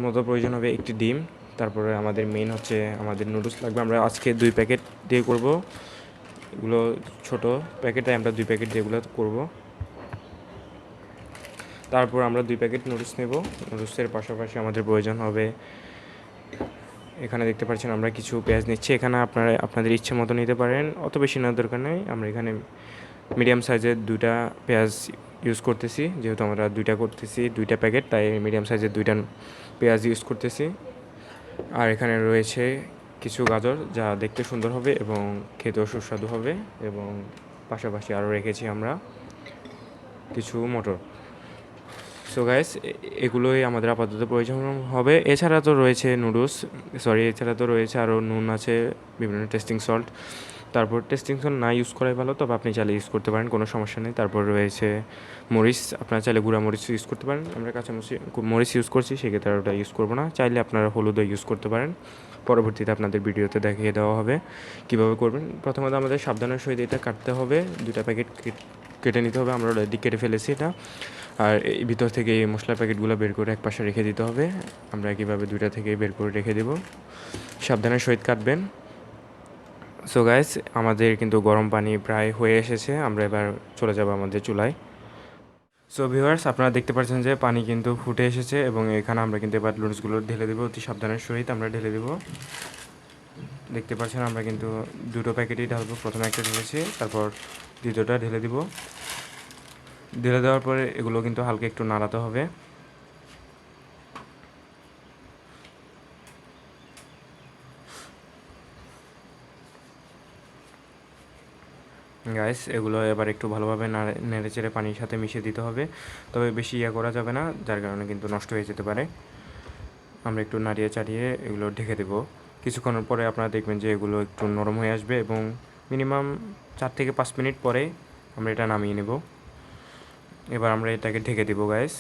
মতো প্রয়োজন হবে একটি ডিম। তারপরে আমাদের মেইন হচ্ছে আমাদের নুডলস লাগবে। আমরা আজকে 2 প্যাকেট দিয়ে করব। এগুলো ছোট প্যাকেটে আমরা 2 প্যাকেট দিয়ে এগুলো করব। তারপর আমরা 2 প্যাকেট নুডলস নেব। নুডলসের পাশাপাশি আমাদের প্রয়োজন হবে, এখানে দেখতে পাচ্ছেন আমরা কিছু পেঁয়াজ নিচ্ছি। এখানে আপনারা আপনাদের ইচ্ছে মতো নিতে পারেন, অত বেশি নেওয়ার দরকার নেই। আমরা এখানে মিডিয়াম সাইজের 2টা পেঁয়াজ ইউজ করতেছি, যেহেতু আমরা 2টা করতেছি 2টা প্যাকেট, তাই মিডিয়াম সাইজের 2টা পেঁয়াজ ইউজ করতেছি। আর এখানে রয়েছে কিছু গাজর, যা দেখতে সুন্দর হবে এবং খেতেও সুস্বাদু হবে। এবং পাশাপাশি আরও রেখেছি আমরা কিছু মটর। সো গাইস, এগুলোই আমাদের আপাতত প্রয়োজন হবে। এছাড়া তো রয়েছে এছাড়া তো রয়েছে আরও নুন আছে, বিভিন্ন টেস্টিং সল্ট। তারপর টেস্টিং সল্ট না ইউজ করাই ভালো, তবে আপনি চাইলে ইউজ করতে পারেন, কোনো সমস্যা নেই। তারপর রয়েছে মরিচ, আপনারা চাইলে গুঁড়া মরিচ ইউজ করতে পারেন। আমরা কাঁচা মরিচ ইউজ করছি, সেক্ষেত্রে ওটা ইউজ করবো না। চাইলে আপনারা হলুদও ইউজ করতে পারেন, পরবর্তীতে আপনাদের ভিডিওতে দেখিয়ে দেওয়া হবে কীভাবে করবেন। প্রথমত আমাদের সাবধানের সহিত এটা কাটতে হবে, 2টা প্যাকেট কেটে নিতে হবে। আমরা অলরেডি কেটে ফেলেছি এটা। আর এই ভিতর থেকে এই মশলার প্যাকেটগুলো বের করে এক পাশে রেখে দিতে হবে। আমরা কীভাবে 2টা থেকে বের করে রেখে দেব, সাবধানের সহিত কাটবেন। সো গাইস, আমাদের কিন্তু গরম পানি প্রায় হয়ে এসেছে। আমরা এবার চলে যাব আমাদের চুলায়। সো ভিউয়ার্স, আপনারা দেখতে পাচ্ছেন যে পানি কিন্তু ফুটে এসেছে এবং এখানে আমরা কিন্তু এবার নুডলসগুলো ঢেলে দেবো। অতি সাবধানের সহিত আমরা ঢেলে দেবো। দেখতে পাচ্ছেন আমরা কিন্তু 2টো প্যাকেটই ঢালবো। প্রথমে একটা ঢেলেছি, তারপর দ্বিতীয়টা ঢেলে দিব। ঢেলে দেওয়ার পরে এগুলো কিন্তু হালকা একটু নাড়াতে হবে। গাইস, এগুলো এবার একটু ভালোভাবে নেড়ে চেড়ে পানির সাথে মিশিয়ে দিতে হবে। তবে বেশি করা যাবে না, যার কারণে কিন্তু নষ্ট হয়ে যেতে পারে। আমরা একটু নাড়িয়ে চাড়িয়ে এগুলো ঢেকে দেবো। কিছুক্ষণের পরে আপনারা দেখবেন যে এগুলো একটু নরম হয়ে আসবে এবং মিনিমাম 4 থেকে 5 মিনিট পরে আমরা এটা নামিয়ে নেব। এবার আমরা এটাকে ঢেকে দেবো গাইস।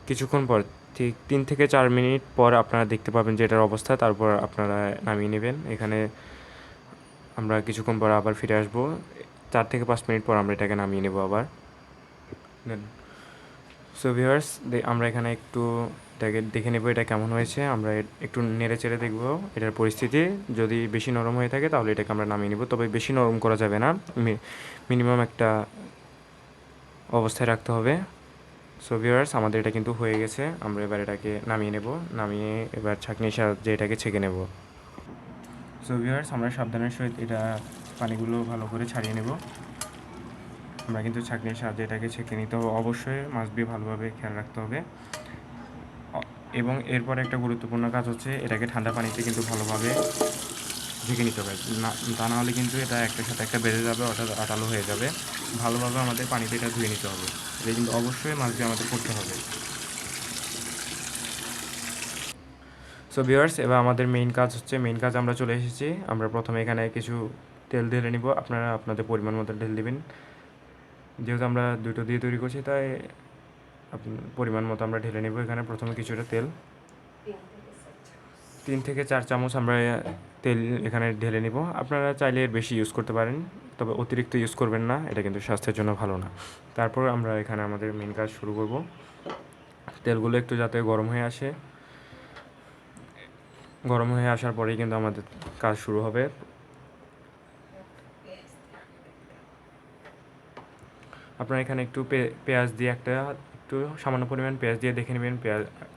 কিছুক্ষণ পর, ঠিক 3 থেকে 4 মিনিট পর আপনারা দেখতে পাবেন যে এটার অবস্থা। তারপর আপনারা নামিয়ে নেবেন। এখানে আমরা কিছুক্ষণ পর আবার ফিরে আসব। 4 থেকে 5 মিনিট পর আমরা এটাকে নামিয়ে নেব আবার। সো ভিউয়ার্স, আমরা এখানে একটু এটাকে দেখে নেব এটা কেমন হয়েছে। আমরা একটু নেড়ে চেড়ে দেখব এটার পরিস্থিতি। যদি বেশি নরম হয়ে থাকে তাহলে এটাকে আমরা নামিয়ে নেব, তবে বেশি নরম করা যাবে না, মিনিমাম একটা অবস্থায় রাখতে হবে। সো ভিউয়ার্স, আমাদের এটা কিন্তু হয়ে গেছে। আমরা এবার এটাকে নামিয়ে নেব। নামিয়ে এবার ছাঁকনির সাহায্যে এটাকে ছেঁকে নেব। সো ভিউয়ার্স, আমরা সাবধানের সহিত এটা পানিগুলো ভালো করে ছাড়িয়ে নেব। আমরা কিন্তু ছাঁকনির সাহায্যে এটাকে ছেঁকে নিতে হবে, অবশ্যই মাস্ট বি ভালোভাবে খেয়াল রাখতে হবে। এবং এরপর একটা গুরুত্বপূর্ণ কাজ হচ্ছে এটাকে ঠান্ডা পানিতে কিন্তু ভালোভাবে ঢেকে নিতে হবে। তা না হলে কিন্তু এটা একটার সাথে একটা বেঁধে যাবে, অর্থাৎ আটালো হয়ে যাবে। ভালোভাবে আমাদের পানিতে এটা ধুয়ে নিতে হবে। এটা কিন্তু অবশ্যই মাস্ট বি আমাদের করতে হবে। সো ভিউয়ার্স, এবার আমাদের মেইন কাজ আমরা চলে এসেছি। আমরা প্রথমে এখানে কিছু তেল ঢেলে নিব। আপনারা আপনাদের পরিমাণ মতো ঢেলে দেবেন। যেহেতু আমরা 2টো দিয়ে তৈরি করছি, তাই পরিমাণ মতো আমরা ঢেলে নেব। এখানে প্রথমে কিছুটা তেল, 3 থেকে 4 চামচ আমরা তেল এখানে ঢেলে নিব। আপনারা চাইলে এর বেশি ইউজ করতে পারেন, তবে অতিরিক্ত ইউজ করবেন না, এটা কিন্তু স্বাস্থ্যের জন্য ভালো না। তারপর আমরা এখানে আমাদের মেইন কাজ শুরু করব। তেলগুলো একটু যাতে গরম হয়ে আসে, গরম হয়ে আসার পরেই কিন্তু আমাদের কাজ শুরু হবে। আপনারা এখানে একটু পেঁয়াজ দিয়ে একটু সামান্য পরিমাণ পেঁয়াজ দিয়ে দেখে নেবেন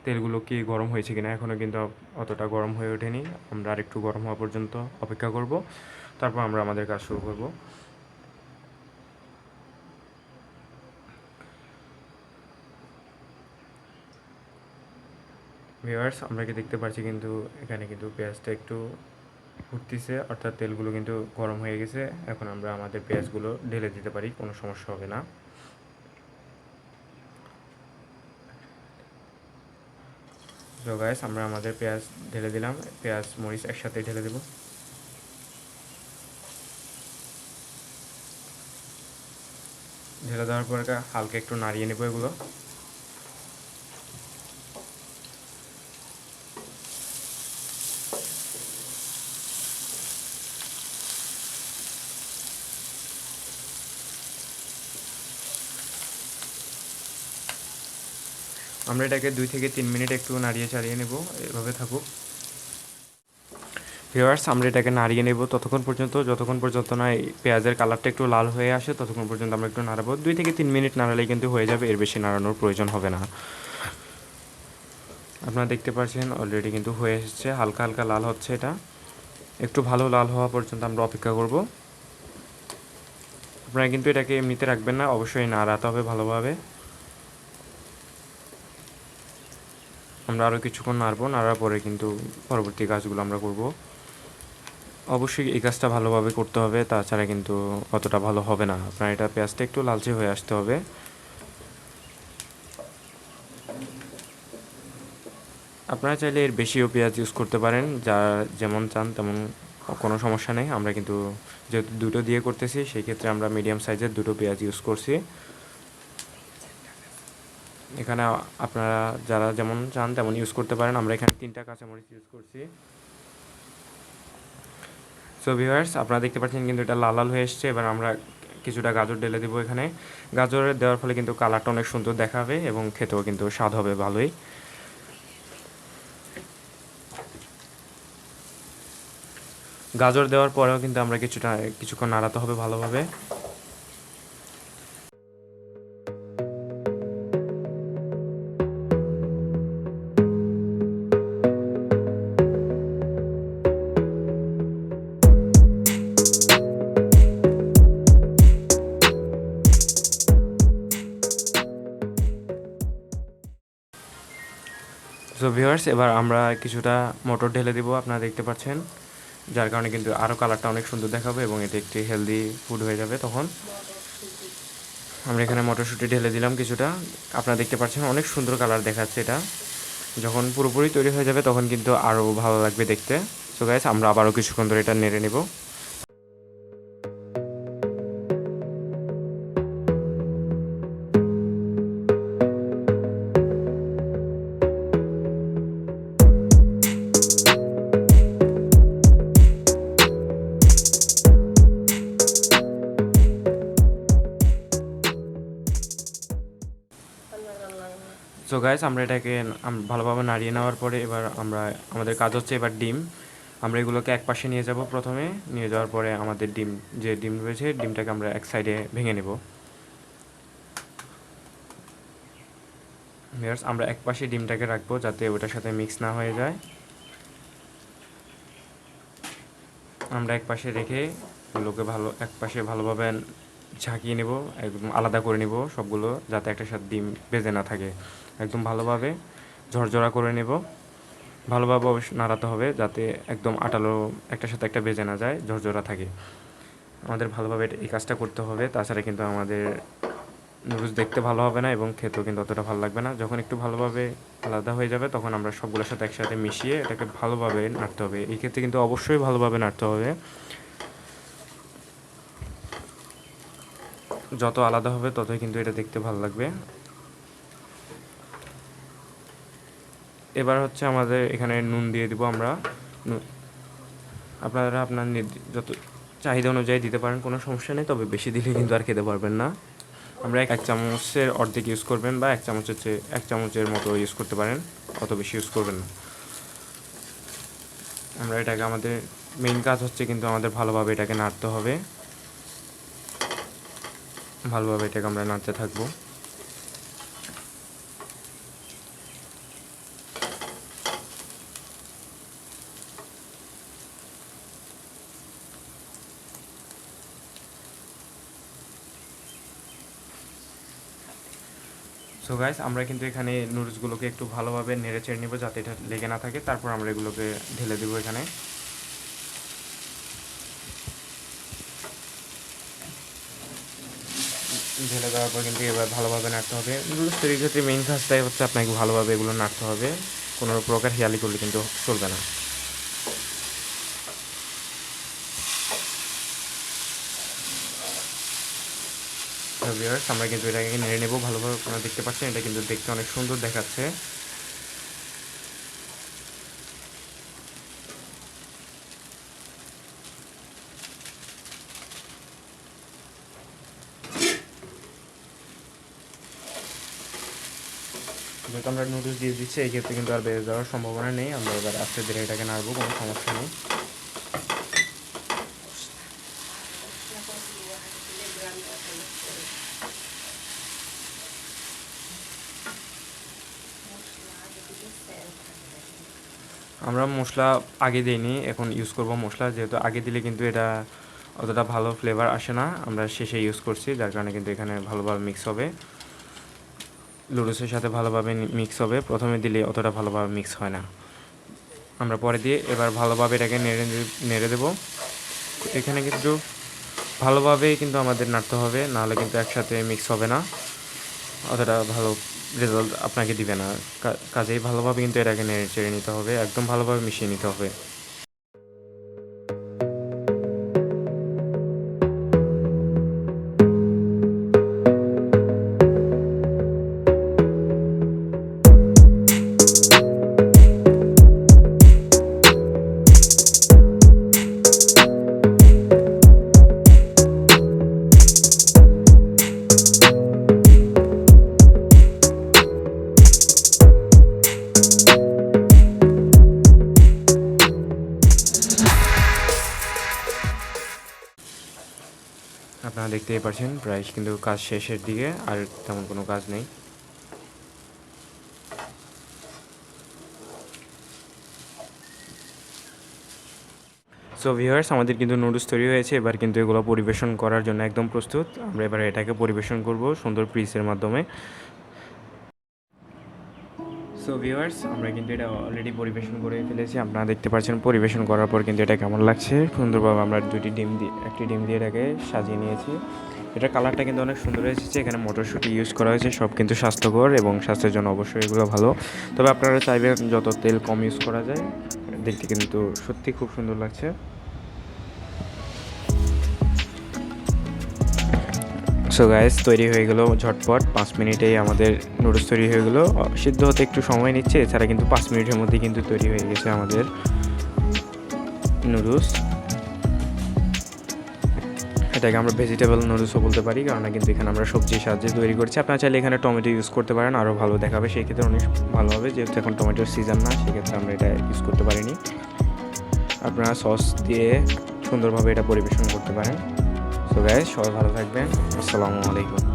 তেলগুলো কি গরম হয়েছে কিনা। এখনও কিন্তু অতটা গরম হয়ে ওঠেনি। আমরা আর একটু গরম হওয়া পর্যন্ত অপেক্ষা করব, তারপর আমরা আমাদের কাজ শুরু করব। ভিউয়ার্স, আমরা কি দেখতে পাচ্ছি কিন্তু এখানে কিন্তু পেঁয়াজটা একটু ফুটতেছে, অর্থাৎ তেলগুলো কিন্তু গরম হয়ে গেছে। এখন আমরা আমাদের পেঁয়াজগুলো ঢেলে দিতে পারি, কোনো সমস্যা হবে না। তো গাইস, আমরা আমাদের পেঁয়াজ ঢেলে দিলাম। পেঁয়াজ মরিচ একসাথে ঢেলে দেব। ঢেলে দেওয়ার পরে হালকা একটু নাড়িয়ে নেব এগুলো। আমরা এটাকে 2 থেকে 3 মিনিট একটু নাড়িয়ে চাড়িয়ে নেব, এভাবে থাকুক। ভিউয়ার্স, আমরা এটাকে নাড়িয়ে নেব যতক্ষণ পর্যন্ত না এই পেঁয়াজের কালারটা একটু লাল হয়ে আসে, ততক্ষণ পর্যন্ত আমরা একটু নাড়াবো। 2 থেকে 3 মিনিট নাড়ালেই কিন্তু হয়ে যাবে, এর বেশি নাড়ানোর প্রয়োজন হবে না। আপনারা দেখতে পাচ্ছেন অলরেডি কিন্তু হয়ে এসেছে, হালকা হালকা লাল হচ্ছে। এটা একটু ভালো লাল হওয়া পর্যন্ত আমরা অপেক্ষা করব। আপনারা কিন্তু এটাকে এমনিতে রাখবেন না, অবশ্যই নাড়াতে হবে ভালোভাবে। আমরা আরও কিছুক্ষণ নাড়ার পরে কিন্তু পরবর্তী কাজগুলো আমরা করব। অবশ্যই এই কাজটা ভালোভাবে করতে হবে, তাছাড়া কিন্তু অতটা ভালো হবে না। আপনার এটা পেঁয়াজটা একটু লালচে হয়ে আসতে হবে। আপনারা চাইলে এর বেশিও পেঁয়াজ ইউজ করতে পারেন, যা যেমন চান তেমন, কোনো সমস্যা নেই। আমরা কিন্তু যেহেতু দুটো দিয়ে করতেছি, সেই ক্ষেত্রে আমরা মিডিয়াম সাইজের দুটো পেঁয়াজ ইউজ করছি। এখানে আপনারা যারা যেমন চান তেমন ইউজ করতে পারেন। আমরা এখানে 3টা কাঁচামরিচ ইউজ করছি। সো ভিউয়ার্স, আপনারা দেখতে পাচ্ছেন কিন্তু এটা লাল লাল হয়ে এসছে। এবার আমরা কিছুটা গাজর ঢেলে দেবো এখানে। গাজরের দেওয়ার ফলে কিন্তু কালারটা অনেক সুন্দর দেখাবে এবং খেতেও কিন্তু স্বাদ হবে ভালোই। গাজর দেওয়ার পরেও কিন্তু আমরা কিছুক্ষণ নাড়াতে হবে ভালোভাবে। সো ভিউয়ার্স, এবার আমরা কিছুটা মটর ঢেলে দেবো, আপনারা দেখতে পাচ্ছেন, যার কারণে কিন্তু আরও কালারটা অনেক সুন্দর দেখাবে এবং এটা একটি হেলদি ফুড হয়ে যাবে। তখন আমরা এখানে মটরশুঁটি ঢেলে দিলাম কিছুটা। আপনারা দেখতে পাচ্ছেন অনেক সুন্দর কালার দেখাচ্ছে এটা। যখন পুরোপুরি তৈরি হয়ে যাবে তখন কিন্তু আরও ভালো লাগবে দেখতে। সো গাইস, আমরা আবারও কিছুক্ষণ ধরে এটা নেড়ে নেব। সো গাইস, আমরা এটাকে ভালোভাবে নাড়িয়ে নেওয়ার পরে এবার আমাদের কাজ হচ্ছে এবার ডিম। আমরা এগুলোকে এক পাশে নিয়ে যাব। প্রথমে নিয়ে যাওয়ার পরে আমাদের ডিম রয়েছে, ডিমটাকে আমরা এক সাইডে ভেঙে নেব। আমরা এক পাশে ডিমটাকে রাখবো যাতে ওটার সাথে মিক্স না হয়ে যায়। আমরা এক পাশে রেখে এগুলোকে এক পাশে ভালোভাবে ঝাঁকিয়ে নেব, একদম আলাদা করে নেব সবগুলো, যাতে একটা সাথে ডিম ভেজে না থাকে। একদম ভালোভাবে ঝরঝরা করে নেব। ভালোভাবে অবশ্যই নাড়াতে হবে যাতে একদম আটালো একটার সাথে একটা ভেজে না যায়, ঝরঝরা থাকে। আমাদের ভালোভাবে এই কাজটা করতে হবে, তাছাড়া কিন্তু আমাদের নুডলস দেখতে ভালো হবে না এবং খেতেও কিন্তু অতটা ভালো লাগবে না। যখন একটু ভালোভাবে আলাদা হয়ে যাবে তখন আমরা সবগুলোর সাথে একসাথে মিশিয়ে এটাকে ভালোভাবে নাড়তে হবে। এই ক্ষেত্রে কিন্তু অবশ্যই ভালোভাবে নাড়তে হবে। যত আলাদা হবে ততই কিন্তু এটা দেখতে ভালো লাগবে। এবার হচ্ছে আমাদের এখানে নুন দিয়ে দিব আমরা। আপনারা আপনার যত চাহিদা অনুযায়ী দিতে পারেন, কোনো সমস্যা নেই, তবে বেশি দিলে কিন্তু আর খেতে পারবেন না। আমরা 1 চামচের অর্ধেক ইউজ করবেন বা 1 চামচের মতো ইউজ করতে পারেন, অত বেশি ইউজ করবেন না। আমরা এটাকে আমাদের মেইন কাজ হচ্ছে কিন্তু আমাদের ভালোভাবে এটাকে নাড়তে হবে। ভালোভাবে এটাকে আমরা নাড়তে থাকবো। সো গাইস, আমরা কিন্তু এখানে নুডলসগুলোকে একটু ভালোভাবে নেড়ে চেড়ে নেব যাতে এটা লেগে না থাকে। তারপর আমরা এগুলোকে ঢেলে দেবো এখানে। ঢেলে দেওয়ার পর কিন্তু এবার ভালোভাবে নাড়তে হবে। নুডলস তৈরির ক্ষেত্রে মেইন কাজটাই হচ্ছে আপনাকে ভালোভাবে এগুলো নাড়তে হবে, কোনো প্রকার হেয়ালি করলে কিন্তু চলবে না। ভিউয়ার্স, আমরা কিন্তু এটাকে নেড়ে নেব ভালোভাবে। আপনারা দেখতে পাচ্ছেন এটা কিন্তু দেখতে অনেক সুন্দর দেখাচ্ছে। যেহেতু আমরা নুডলস দিয়ে দিচ্ছি এই ক্ষেত্রে কিন্তু আর বেড়ে যাওয়ার সম্ভাবনা নেই। আমরা এবার আস্তে ধীরে এটাকে নাড়বো, কোনো সমস্যা নেই। আমরা মশলা আগে দিইনি, এখন ইউজ করব মশলা, যেহেতু আগে দিলে কিন্তু এটা অতটা ভালো ফ্লেভার আসে না। আমরা শেষে ইউজ করছি, যার কারণে কিন্তু এখানে ভালোভাবে মিক্স হবে, নুডলসের সাথে ভালোভাবে মিক্স হবে। প্রথমে দিলে অতটা ভালোভাবে মিক্স হয় না, আমরা পরে দিয়ে এবার ভালোভাবে এটাকে নেড়ে দেবো। এখানে কিন্তু ভালোভাবেই কিন্তু আমাদের নাড়তে হবে, নাহলে কিন্তু একসাথে মিক্স হবে না, অতটা ভালো রেজাল্ট আপনাকে দিবে না। কাজেই ভালোভাবে কিন্তু এটাকে নেড়ে চেড়ে নিতে হবে, একদম ভালোভাবে মিশিয়ে নিতে হবে। আপনারা দেখতেই পাচ্ছেন প্রায় কিন্তু কাজ শেষের দিকে, আর তেমন কোনো কাজ নেই। সো ভিউয়ার্স, আমাদের কিন্তু নুডলস তৈরি হয়েছে, এবার কিন্তু এগুলো পরিবেশন করার জন্য একদম প্রস্তুত। আমরা এবার এটাকে পরিবেশন করব সুন্দর পিসের মাধ্যমে। সো ভিউয়ার্স, আমরা কিন্তু এটা অলরেডি পরিবেশন করে ফেলেছি। আপনারা দেখতে পাচ্ছেন পরিবেশন করার পর কিন্তু এটা কেমন লাগছে। সুন্দরভাবে আমরা একটি ডিম দিয়ে এটাকে সাজিয়ে নিয়েছি। এটার কালারটা কিন্তু অনেক সুন্দর এসেছে। এখানে মটরশুঁটি ইউজ করা হয়েছে, সব কিন্তু স্বাস্থ্যকর এবং স্বাস্থ্যের জন্য অবশ্যই এগুলো ভালো। তবে আপনারা চাইবেন যত তেল কম ইউজ করা যায়। দেখতে কিন্তু সত্যি খুব সুন্দর লাগছে। সো গাইস, তৈরি হয়ে গেল ঝটপট, 5 মিনিটেই আমাদের নুডলস তৈরি হয়ে গেলো। সিদ্ধ হতে একটু সময় নিচ্ছে, এছাড়া কিন্তু 5 মিনিটের মধ্যেই কিন্তু তৈরি হয়ে গেছে আমাদের নুডলস। এটাকে আমরা ভেজিটেবল নুডলসও বলতে পারি, কারণ কিন্তু এখানে আমরা সবজির সাহায্যে তৈরি করছি। আপনারা চাইলে এখানে টমেটো ইউজ করতে পারেন, আরও ভালো দেখাবে, সেই ক্ষেত্রে অনেক ভালো হবে। যেহেতু এখন টমেটোর সিজন না, সেক্ষেত্রে আমরা এটা ইউজ করতে পারিনি। আপনারা সস দিয়ে সুন্দরভাবে এটা পরিবেশন করতে পারেন। সো গাইস, সবাই ভালো থাকবেন। আসসালামু আলাইকুম।